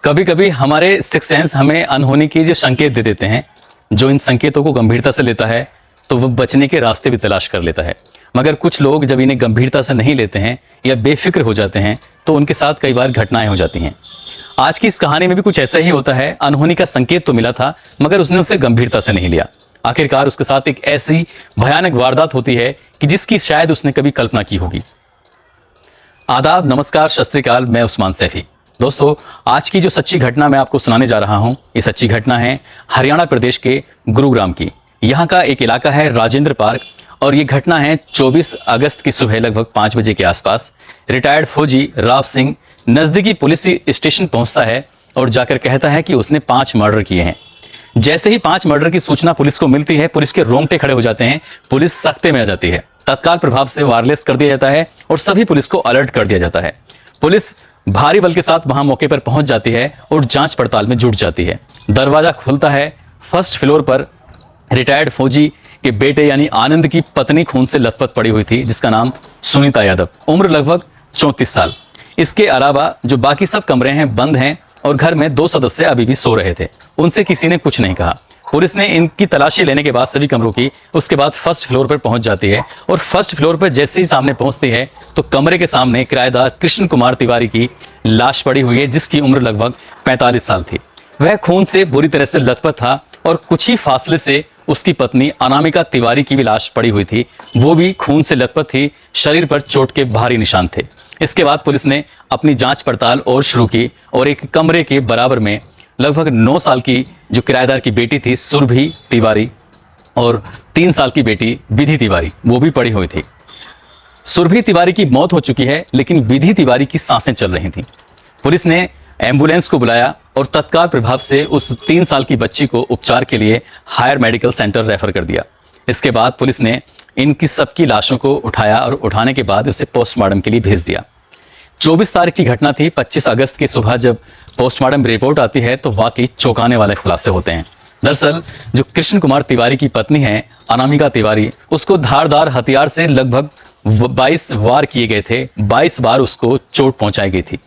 कभी कभी हमारे सिक्स सेंस हमें अनहोनी के जो संकेत दे देते हैं, जो इन संकेतों को गंभीरता से लेता है तो वह बचने के रास्ते भी तलाश कर लेता है। मगर कुछ लोग जब इन्हें गंभीरता से नहीं लेते हैं या बेफिक्र हो जाते हैं तो उनके साथ कई बार घटनाएं हो जाती हैं। आज की इस कहानी में भी कुछ ऐसा ही होता है। अनहोनी का संकेत तो मिला था मगर उसने उसे गंभीरता से नहीं लिया। आखिरकार उसके साथ एक ऐसी भयानक वारदात होती है कि जिसकी शायद उसने कभी कल्पना की होगी। आदाब, नमस्कार, सत श्री अकाल। मैं उस्मान सैफी। दोस्तों, आज की जो सच्ची घटना मैं आपको सुनाने जा रहा हूं, ये सच्ची घटना है हरियाणा प्रदेश के गुरुग्राम की। यहाँ का एक इलाका है राजेंद्र पार्क और ये घटना है 24 अगस्त की सुबह लगभग 5 बजे के आसपास। रिटायर्ड फौजी राव सिंह नजदीकी पुलिस स्टेशन पहुंचता है और जाकर कहता है कि उसने 5 मर्डर किए हैं। जैसे ही 5 मर्डर की सूचना पुलिस को मिलती है, पुलिस के रोंगटे खड़े हो जाते हैं। पुलिस सख्ते में आ जाती है। तत्काल प्रभाव से वायरलेस कर दिया जाता है और सभी पुलिस को अलर्ट कर दिया जाता है। पुलिस भारी बल के साथ वहां मौके पर पहुंच जाती है और जांच पड़ताल में जुट जाती है। दरवाजा खुलता है। फर्स्ट फ्लोर पर रिटायर्ड फौजी के बेटे यानी आनंद की पत्नी खून से लथपथ पड़ी हुई थी, जिसका नाम सुनीता यादव, उम्र लगभग 34 साल। इसके अलावा जो बाकी सब कमरे हैं बंद हैं और घर में 2 सदस्य अभी भी सो रहे थे। उनसे किसी ने कुछ नहीं कहा। पुलिस ने इनकी तलाशी लेने के बाद सभी कमरों की, उसके बाद फर्स्ट फ्लोर पर पहुंच जाती है और फर्स्ट फ्लोर पर जैसे ही सामने पहुंचती है तो कमरे के सामने किराएदार कृष्ण कुमार तिवारी की लाश पड़ी हुई है, जिसकी उम्र लगभग 45 साल थी। वह खून से बुरी तरह से लथपथ था और कुछ ही फासले से उसकी पत्नी अनामिका तिवारी की भी लाश पड़ी हुई थी। वो भी खून से लथपथ थी। शरीर पर चोट के भारी निशान थे। इसके बाद पुलिस ने अपनी जांच पड़ताल और शुरू की और एक कमरे के बराबर में लगभग 9 साल की जो किराएदार की बेटी थी सुरभि तिवारी और 3 साल की बेटी विधि तिवारी, वो भी पड़ी हुई थी। सुरभि तिवारी की मौत हो चुकी है लेकिन विधि तिवारी की सांसें चल रही थी। पुलिस ने एम्बुलेंस को बुलाया और तत्काल प्रभाव से उस 3 साल की बच्ची को उपचार के लिए हायर मेडिकल सेंटर रेफर कर दिया। इसके बाद पुलिस ने इनकी सबकी लाशों को उठाया और उठाने के बाद उसे पोस्टमार्टम के लिए भेज दिया। 24 तारीख की घटना थी। 25 अगस्त की सुबह जब पोस्टमार्टम रिपोर्ट आती है तो वाकई चौंकाने वाले खुलासे होते हैं। दरअसल जो कृष्ण कुमार तिवारी की पत्नी है अनामिका तिवारी, उसको धारदार हथियार से लगभग 22 वार किए गए थे। 22 बार उसको चोट पहुंचाई गई थी।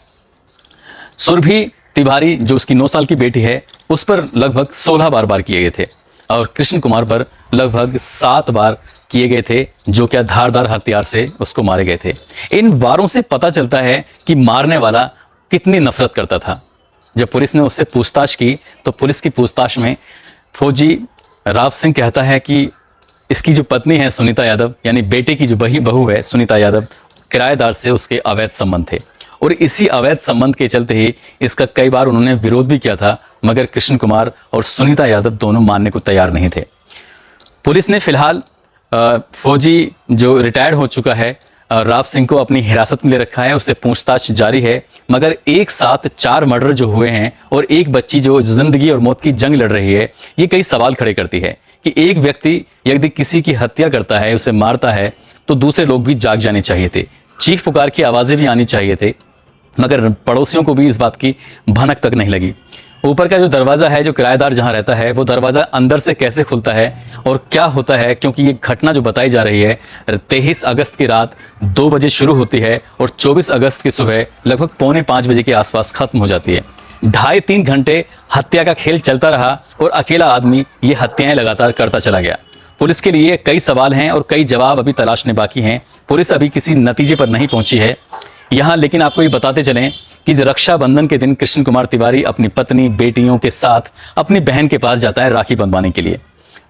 सुरभि तिवारी जो उसकी 9 साल की बेटी है, उस पर लगभग 16 बार किए गए थे और कृष्ण कुमार पर लगभग 7 बार किए गए थे, जो क्या धारदार हथियार से उसको मारे गए थे। इन वारों से पता चलता है कि मारने वाला कितनी नफरत करता था। जब पुलिस ने उससे पूछताछ की तो पुलिस की पूछताछ में फौजी राव सिंह कहता है कि इसकी जो पत्नी है सुनीता यादव, यानी बेटे की जो बहू है सुनीता यादव, किराएदार से उसके अवैध संबंध थे और इसी अवैध संबंध के चलते ही इसका कई बार उन्होंने विरोध भी किया था, मगर कृष्ण कुमार और सुनीता यादव दोनों मानने को तैयार नहीं थे। पुलिस ने फिलहाल फौजी जो रिटायर्ड हो चुका है राव सिंह को अपनी हिरासत में ले रखा है। उससे पूछताछ जारी है, मगर एक साथ 4 मर्डर जो हुए हैं और एक बच्ची जो जिंदगी और मौत की जंग लड़ रही है, ये कई सवाल खड़े करती है कि एक व्यक्ति यदि किसी की हत्या करता है, उसे मारता है, तो दूसरे लोग भी जाग जाने चाहिए थे। चीख पुकार की आवाजें भी आनी चाहिए थे, मगर पड़ोसियों को भी इस बात की भनक तक नहीं लगी। ऊपर का जो दरवाजा है, जो किराएदार जहां रहता है, वो दरवाजा अंदर से कैसे खुलता है और क्या होता है, क्योंकि ये घटना जो बताई जा रही है 23 अगस्त की रात 2 बजे शुरू होती है और 24 अगस्त की सुबह लगभग 4:45 बजे के आसपास खत्म हो जाती है। 2.5-3 घंटे हत्या का खेल चलता रहा और अकेला आदमी ये हत्याएं लगातार करता चला गया। पुलिस के लिए कई सवाल हैं और कई जवाब अभी तलाशने बाकी हैं। पुलिस अभी किसी नतीजे पर नहीं पहुंची है यहाँ, लेकिन आपको ये बताते चलें कि रक्षाबंधन के दिन कृष्ण कुमार तिवारी अपनी पत्नी, बेटियों के साथ अपनी बहन के पास जाता है राखी बंधवाने के लिए।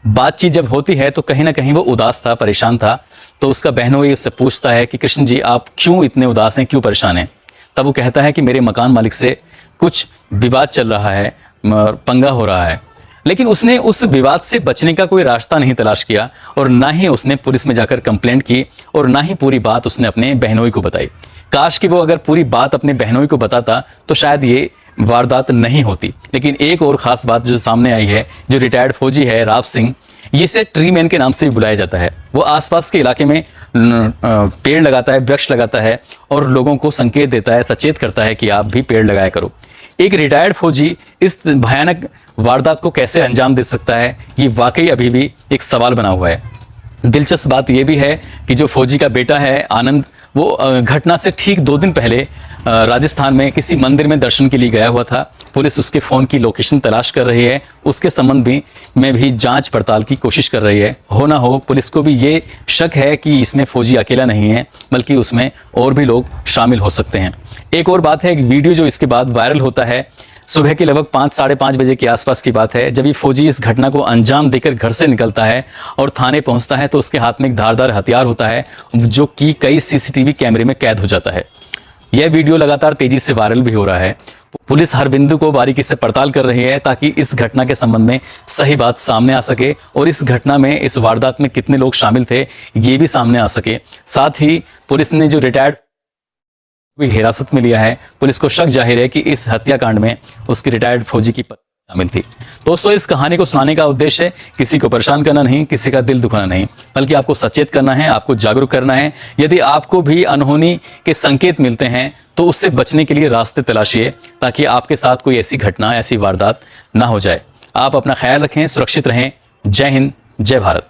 बातचीत जब होती है तो कहीं ना कहीं वो उदास था, परेशान था। तो उसका बहनोई उससे पूछता है कि कृष्ण जी, आप क्यों इतने उदास हैं, क्यों परेशान हैं? तब वो कहता है कि मेरे मकान मालिक से कुछ विवाद चल रहा है, पंगा हो रहा है। लेकिन उसने उस विवाद से बचने का कोई रास्ता नहीं तलाश किया और ना ही उसने पुलिस में जाकर कंप्लेंट की और ना ही पूरी बात उसने अपने बहनोई को बताई। काश कि वो अगर पूरी बात अपने बहनोई को बताता तो शायद ये वारदात नहीं होती। लेकिन एक और खास बात जो सामने आई है, जो रिटायर्ड फौजी है राव सिंह, इसे ट्री मैन के नाम से भी बुलाया जाता है। वो आसपास के इलाके में पेड़ लगाता है, वृक्ष लगाता है और लोगों को संकेत देता है, सचेत करता है कि आप भी पेड़ लगाया करो। एक रिटायर्ड फौजी इस भयानक वारदात को कैसे अंजाम दे सकता है, ये वाकई अभी भी एक सवाल बना हुआ है। दिलचस्प बात यह भी है कि जो फौजी का बेटा है आनंद, वो घटना से ठीक 2 दिन पहले राजस्थान में किसी मंदिर में दर्शन के लिए गया हुआ था। पुलिस उसके फ़ोन की लोकेशन तलाश कर रही है, उसके संबंध में भी जांच पड़ताल की कोशिश कर रही है। हो ना हो पुलिस को भी ये शक है कि इसमें फौजी अकेला नहीं है, बल्कि उसमें और भी लोग शामिल हो सकते हैं। एक और बात है, एक वीडियो जो इसके बाद वायरल होता है, सुबह के लगभग 5 साढ़े 5 बजे के आसपास की बात है, जब ये फौजी इस घटना को अंजाम देकर घर से निकलता है और थाने पहुंचता है तो उसके हाथ में एक धारदार हथियार होता है, जो कि कई सीसीटीवी कैमरे में कैद हो जाता है। यह वीडियो लगातार तेजी से वायरल भी हो रहा है। पुलिस हर बिंदु को बारीकी से पड़ताल कर रही है ताकि इस घटना के संबंध में सही बात सामने आ सके और इस घटना में, इस वारदात में कितने लोग शामिल थे ये भी सामने आ सके। साथ ही पुलिस ने जो रिटायर्ड भी हिरासत में लिया है, पुलिस को शक जाहिर है कि इस हत्याकांड में उसकी रिटायर्ड फौजी की पत्नी शामिल थी। दोस्तों, इस कहानी को सुनाने का उद्देश्य किसी को परेशान करना नहीं, किसी का दिल दुखाना नहीं, बल्कि आपको सचेत करना है, आपको जागरूक करना है। यदि आपको भी अनहोनी के संकेत मिलते हैं तो उससे बचने के लिए रास्ते तलाशिए, ताकि आपके साथ कोई ऐसी घटना, ऐसी वारदात ना हो जाए। आप अपना ख्याल रखें, सुरक्षित रहें। जय हिंद, जय भारत।